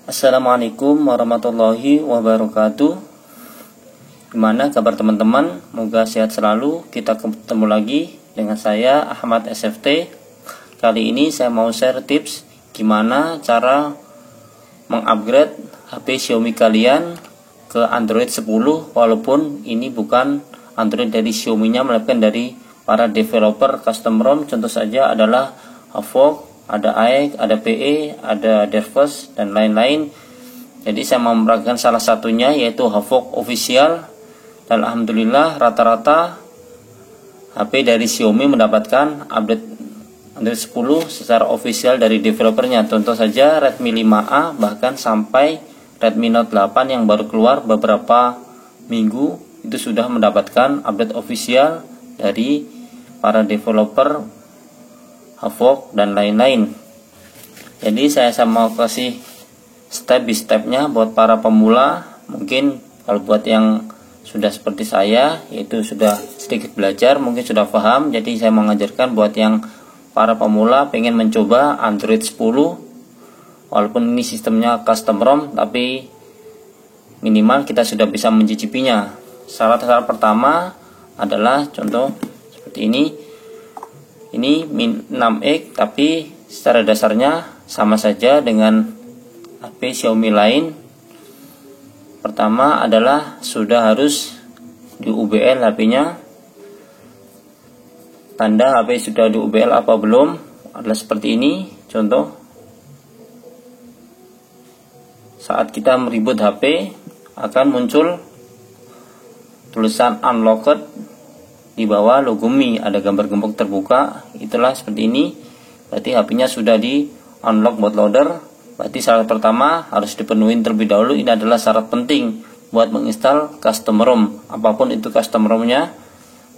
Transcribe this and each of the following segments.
Assalamualaikum warahmatullahi wabarakatuh. Gimana kabar teman-teman? Moga sehat selalu. Kita ketemu lagi dengan saya Ahmad SFT. Kali ini saya mau share tips gimana cara mengupgrade HP Xiaomi kalian ke Android 10, walaupun ini bukan Android dari Xiaomi-nya, melainkan dari para developer custom ROM. Contoh saja adalah Havoc, ada AEK, ada PE, ada Dervos, dan lain-lain. Jadi saya memperagakan salah satunya, yaitu Havoc Official. Dan alhamdulillah rata-rata HP dari Xiaomi mendapatkan update Android 10 secara official dari developernya. Contoh saja Redmi 5A, bahkan sampai Redmi Note 8 yang baru keluar beberapa minggu itu sudah mendapatkan update official dari para developer Havoc dan lain-lain. Jadi saya mau kasih step by stepnya buat para pemula. Mungkin kalau buat yang sudah seperti saya, yaitu sudah sedikit belajar, mungkin sudah paham. Jadi saya mengajarkan buat yang para pemula pengen mencoba Android 10, walaupun ini sistemnya custom ROM, tapi minimal kita sudah bisa mencicipinya. Syarat-syarat pertama adalah contoh seperti ini. Ini Mi 6X, tapi secara dasarnya sama saja dengan HP Xiaomi lain. Pertama adalah sudah harus di UBL HP-nya. Tanda HP sudah di UBL apa belum adalah seperti ini. Contoh, saat kita mereboot HP akan muncul tulisan unlocked. Di bawah logo Mi ada gambar gembok terbuka, itulah seperti ini. Berarti HP-nya sudah di unlock bootloader. Berarti syarat pertama harus dipenuhi terlebih dahulu. Ini adalah syarat penting buat menginstal custom ROM. Apapun itu custom ROM-nya,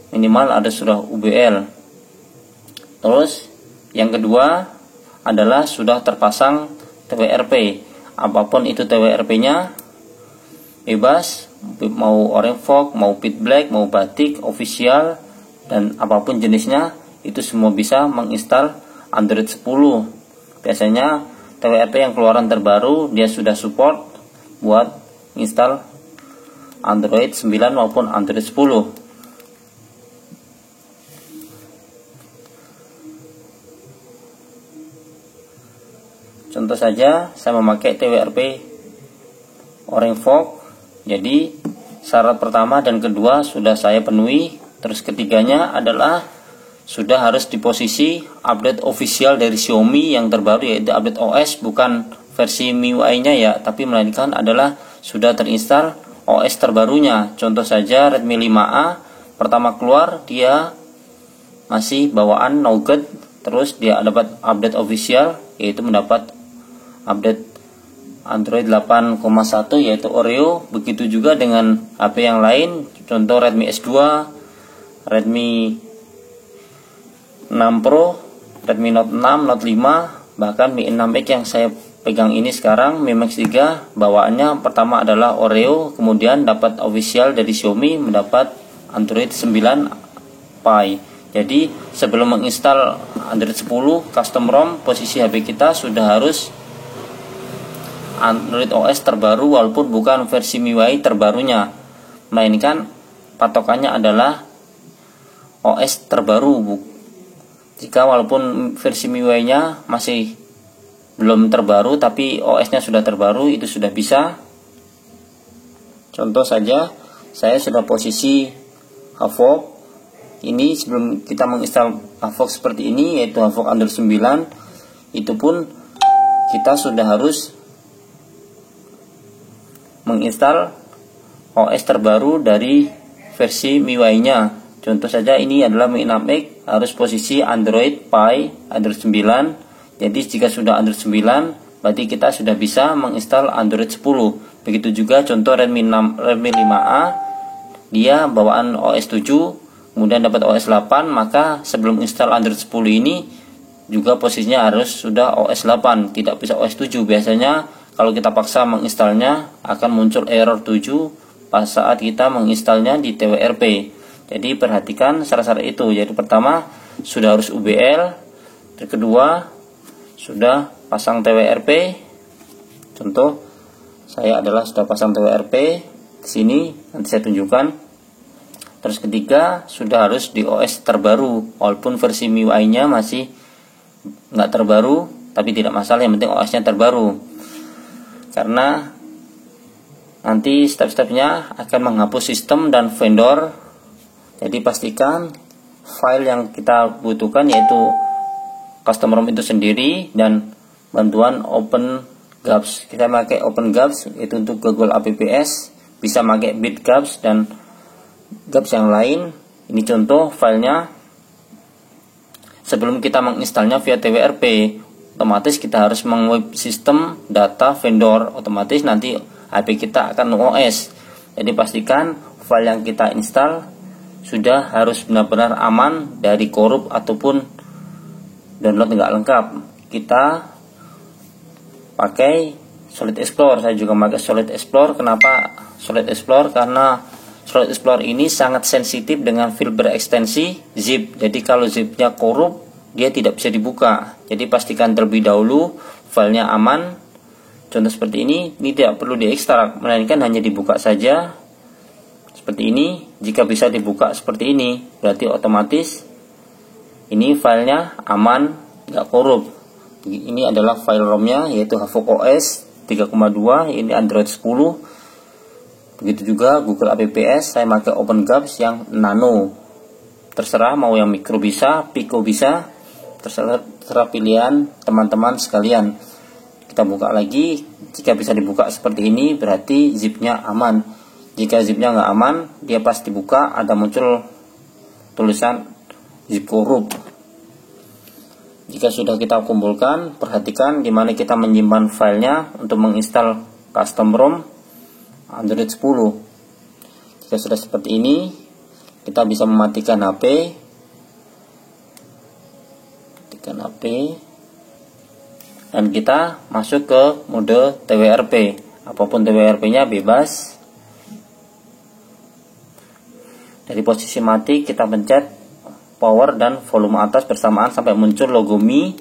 minimal ada sudah UBL. Terus yang kedua adalah sudah terpasang TWRP. Apapun itu TWRP-nya, bebas, mau orange fog, mau pit black, mau batik, official, dan apapun jenisnya, itu semua bisa menginstal Android 10. Biasanya TWRP yang keluaran terbaru dia sudah support buat install Android 9 maupun Android 10. Contoh saja saya memakai TWRP orange fog. Jadi syarat pertama dan kedua sudah saya penuhi. Terus ketiganya adalah sudah harus di posisi update official dari Xiaomi yang terbaru, yaitu update OS, bukan versi MIUI-nya ya, tapi melainkan adalah sudah terinstall OS terbarunya. Contoh saja Redmi 5A pertama keluar dia masih bawaan Nougat, terus dia dapat update official, yaitu mendapat update Android 8,1 yaitu Oreo. Begitu juga dengan HP yang lain, contoh Redmi S2, Redmi 6 Pro, Redmi Note 6, Note 5, bahkan Mi 6X yang saya pegang ini sekarang, Mi Max 3, bawaannya pertama adalah Oreo, kemudian dapat official dari Xiaomi, mendapat Android 9 Pie. Jadi sebelum menginstal Android 10 custom ROM, posisi HP kita sudah harus Android OS terbaru, walaupun bukan versi MIUI terbarunya, melainkan patokannya adalah OS terbaru. Jika walaupun versi MIUI-nya masih belum terbaru, tapi OS-nya sudah terbaru, itu sudah bisa. Contoh saja, saya sudah posisi Havoc. Ini sebelum kita menginstal Havoc seperti ini, yaitu Havoc Android 9, itu pun kita sudah harus menginstal OS terbaru dari versi MIUI-nya. Contoh saja ini adalah Mi 6X, harus posisi Android Pie, Android 9. Jadi jika sudah Android 9, berarti kita sudah bisa menginstal Android 10. Begitu juga contoh Redmi 5A, dia bawaan OS 7, kemudian dapat OS 8, maka sebelum install Android 10 ini juga posisinya harus sudah OS 8, tidak bisa OS 7. Biasanya kalau kita paksa menginstalnya akan muncul error 7 pas saat kita menginstalnya di TWRP. Jadi perhatikan syarat-syarat itu. Jadi pertama sudah harus UBL, kedua sudah pasang TWRP, Contoh, saya adalah sudah pasang TWRP di sini, nanti saya tunjukkan. Terus ketiga, sudah harus di OS terbaru, walaupun versi MIUI-nya masih nggak terbaru, tapi tidak masalah, yang penting OS-nya terbaru. Karena nanti step-stepnya akan menghapus sistem dan vendor. Jadi pastikan file yang kita butuhkan yaitu custom ROM itu sendiri dan bantuan OpenGApps. Kita pakai OpenGApps itu untuk Google APPS, bisa pakai BitGApps dan GApps yang lain. Ini contoh filenya. Sebelum kita menginstalnya via TWRP, otomatis kita harus mengweb sistem data vendor, otomatis nanti HP kita akan OS. Jadi pastikan file yang kita install sudah harus benar-benar aman dari korup ataupun download nggak lengkap. Kita pakai Solid Explorer. Saya juga pakai Solid Explorer. Kenapa Solid Explorer? Karena Solid Explorer ini sangat sensitif dengan file berekstensi zip. Jadi kalau zipnya korup, dia tidak bisa dibuka. Jadi pastikan terlebih dahulu filenya aman. Contoh seperti ini tidak perlu diekstrak, melainkan hanya dibuka saja seperti ini. Jika bisa dibuka seperti ini, berarti otomatis ini filenya aman, nggak korup. Ini adalah file ROM-nya, yaitu Havok OS 3,2, ini Android 10. Begitu juga Google APPS, saya pakai OpenGApps yang nano. Terserah mau yang mikro bisa, pico bisa, terserah pilihan teman-teman sekalian. Kita buka lagi. Jika bisa dibuka seperti ini, berarti zipnya aman. Jika zipnya nggak aman, dia pasti buka, ada muncul tulisan zip korup. Jika sudah kita kumpulkan, perhatikan di mana kita menyimpan filenya untuk menginstal custom ROM Android 10. Jika sudah seperti ini, kita bisa mematikan HP. Dan kita masuk ke mode TWRP. Apapun TWRP-nya bebas. Dari posisi mati kita pencet power dan volume atas bersamaan sampai muncul logo Mi.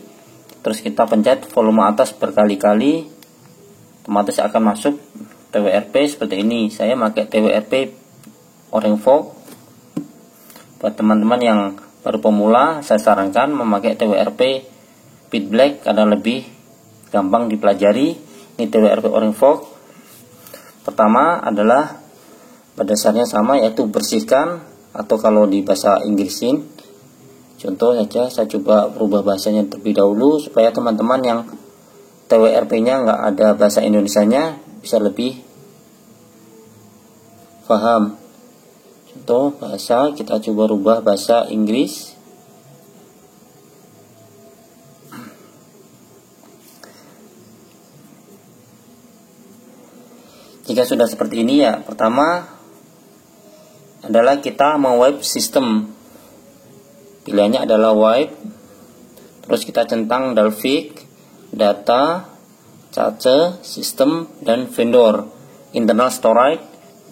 Terus kita pencet volume atas berkali-kali, otomatis akan masuk TWRP seperti ini. Saya pakai TWRP Orange Fog. Buat teman-teman yang baru pemula, saya sarankan memakai TWRP Pit Black karena lebih gampang dipelajari. Ini TWRP Orange Fog. Pertama adalah pada dasarnya sama, yaitu bersihkan, atau kalau di bahasa Inggrisin, contoh saja saya coba berubah bahasanya terlebih dahulu supaya teman-teman yang TWRP-nya nggak ada bahasa Indonesianya bisa lebih paham. Contoh bahasa, kita coba rubah bahasa Inggris. Jika sudah seperti ini ya, pertama adalah kita wipe sistem. Pilihannya adalah wipe. Terus kita centang Dalvik, data, cache, sistem, dan vendor. Internal storage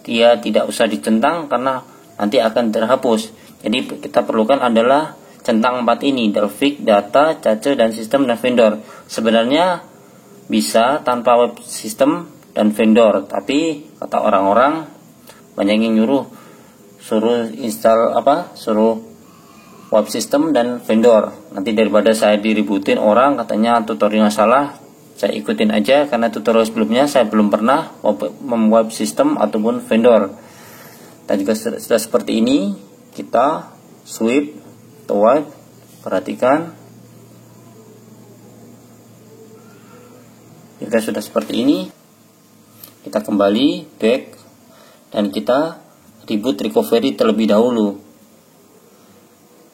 dia tidak usah dicentang karena nanti akan terhapus. Jadi kita perlukan adalah centang 4 ini, Dalvik, data, cache, dan sistem, dan vendor. Sebenarnya bisa tanpa web sistem dan vendor, tapi kata orang-orang banyak yang suruh install suruh web system dan vendor. Nanti daripada saya diributin orang katanya tutorialnya salah, saya ikutin aja karena tutorial sebelumnya saya belum pernah memweb system ataupun vendor. Dan juga sudah seperti ini, kita sweep atau wipe. Perhatikan, jika sudah seperti ini, kita kembali back dan kita reboot recovery terlebih dahulu.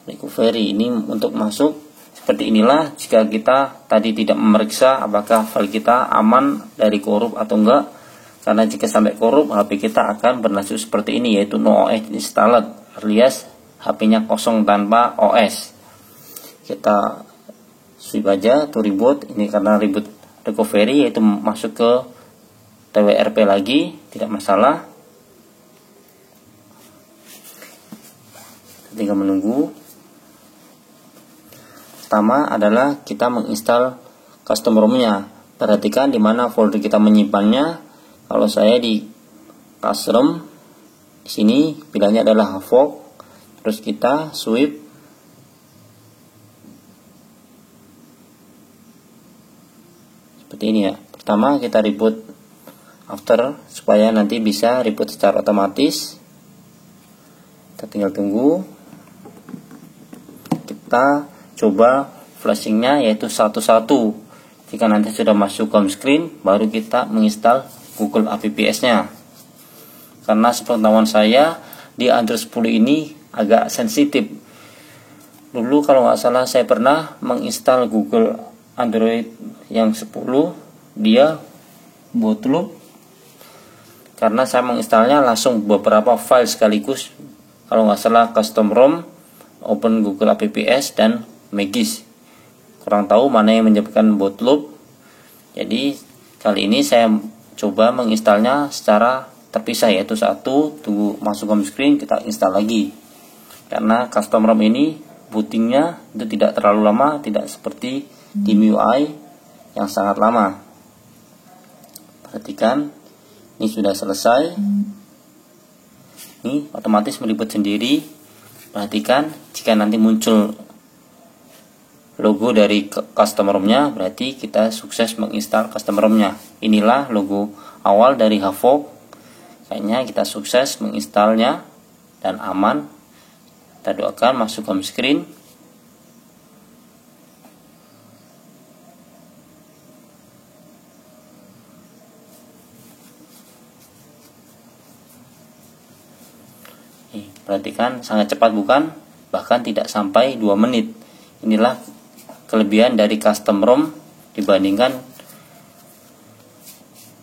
Recovery ini untuk masuk seperti inilah. Jika kita tadi tidak memeriksa apakah file kita aman dari korup atau enggak, karena jika sampai korup HP kita akan bernasib seperti ini, yaitu no OS installed, alias HP-nya kosong tanpa OS. Kita sweep aja to reboot. Ini karena reboot recovery, yaitu masuk ke TWRP lagi, tidak masalah. Tinggal menunggu. Pertama adalah kita menginstal custom ROM-nya. perhatikan di mana folder kita menyimpannya. Kalau saya di Classroom, di sini pilihannya adalah Havoc, terus kita swipe seperti ini ya. Pertama kita reboot after supaya nanti bisa reboot secara otomatis. Kita tinggal tunggu. Kita coba flashingnya yaitu satu-satu. Jika nanti sudah masuk home screen, baru kita menginstal Google APPS-nya. Karena sepengetahuan saya di Android 10 ini agak sensitif. Dulu kalau nggak salah saya pernah menginstal Google Android yang 10, dia bootloop. Karena saya menginstalnya langsung beberapa file sekaligus. Kalau nggak salah custom ROM, Open Google APPS, dan Magis. Kurang tahu mana yang menyebabkan bootloop. Jadi kali ini saya coba menginstalnya secara terpisah, yaitu satu, tunggu masuk home screen, kita install lagi. Karena custom ROM ini bootingnya itu tidak terlalu lama, tidak seperti di MIUI yang sangat lama. Perhatikan, ini sudah selesai. Ini otomatis meribut sendiri. Perhatikan, jika nanti muncul logo dari custom ROM-nya, berarti kita sukses menginstal custom ROM-nya. Inilah logo awal dari Havoc. Kayaknya kita sukses menginstalnya dan aman. Kita doakan masuk home screen. Perhatikan, sangat cepat bukan? Bahkan tidak sampai 2 menit. Inilah kelebihan dari custom ROM dibandingkan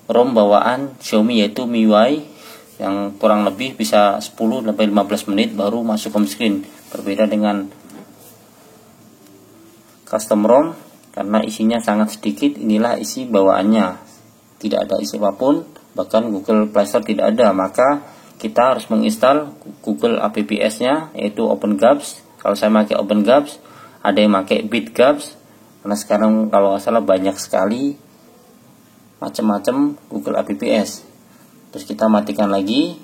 ROM bawaan Xiaomi yaitu MIUI yang kurang lebih bisa 10-15 menit baru masuk home screen. Berbeda dengan custom ROM karena isinya sangat sedikit. Inilah isi bawaannya, tidak ada isi apapun, bahkan Google Play Store tidak ada. Maka kita harus menginstal Google APPS-nya yaitu OpenGapps. Kalau saya pakai OpenGapps, ada yang pakai BitGapps. Karena sekarang kalau nggak salah banyak sekali macam-macam Google APPS. Terus kita matikan lagi,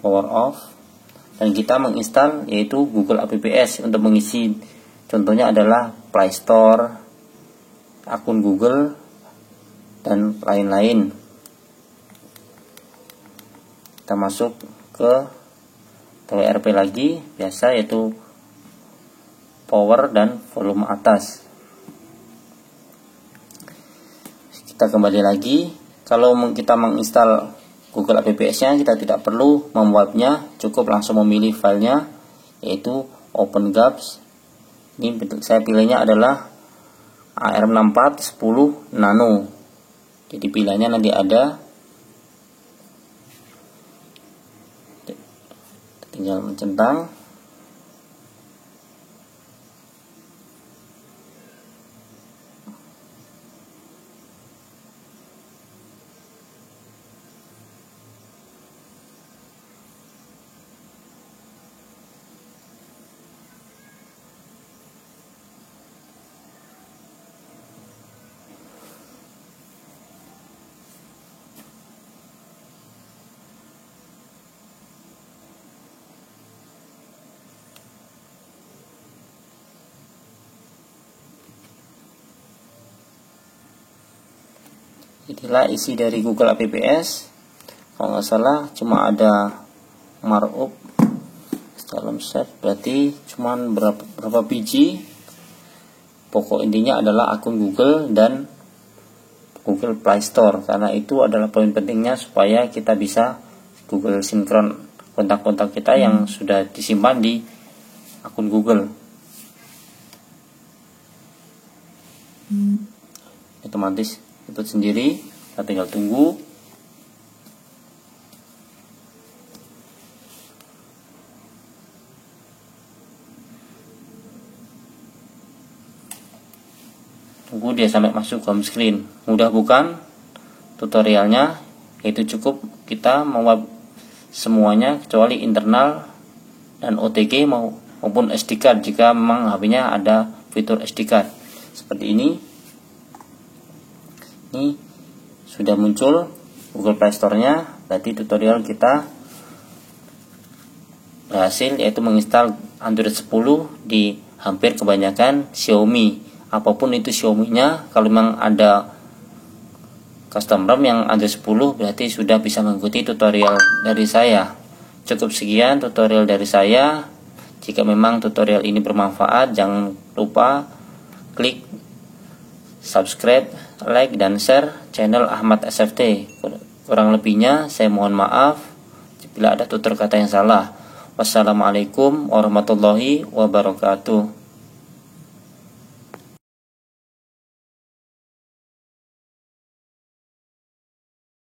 power off, dan kita menginstal yaitu Google APPS untuk mengisi. Contohnya adalah Play Store, akun Google, dan lain-lain. Kita masuk ke TWRP lagi biasa, yaitu power dan volume atas. Kita kembali lagi. Kalau kita menginstal Google APPS-nya, kita tidak perlu membuatnya, cukup langsung memilih filenya yaitu OpenGapps. Ini saya pilihnya adalah ARM64 10 Nano. Jadi pilihannya nanti ada, tinggal mencentang. Inilah isi dari Google APPS. Kalau nggak salah cuma ada markup dalam set, berarti cuma berapa biji. Pokok intinya adalah akun Google dan Google Play Store, karena itu adalah poin pentingnya supaya kita bisa Google sinkron kontak-kontak kita yang sudah disimpan di akun Google. Otomatis itu sendiri, kita tinggal tunggu. Tunggu dia sampai masuk home screen. Mudah bukan tutorialnya? Itu cukup kita membuat semuanya kecuali internal dan OTG maupun SD card jika memang HP-nya ada fitur SD card. seperti ini. Ini sudah muncul Google Play Store-nya, berarti tutorial kita berhasil, yaitu menginstal Android 10 di hampir kebanyakan Xiaomi. Apapun itu Xiaomi-nya, kalau memang ada custom ROM yang Android 10 berarti sudah bisa mengikuti tutorial dari saya. Cukup sekian tutorial dari saya. Jika memang tutorial ini bermanfaat, jangan lupa klik subscribe, like, dan share channel Ahmad SFT. Kurang lebihnya saya mohon maaf bila ada tutur kata yang salah. Wassalamualaikum warahmatullahi wabarakatuh.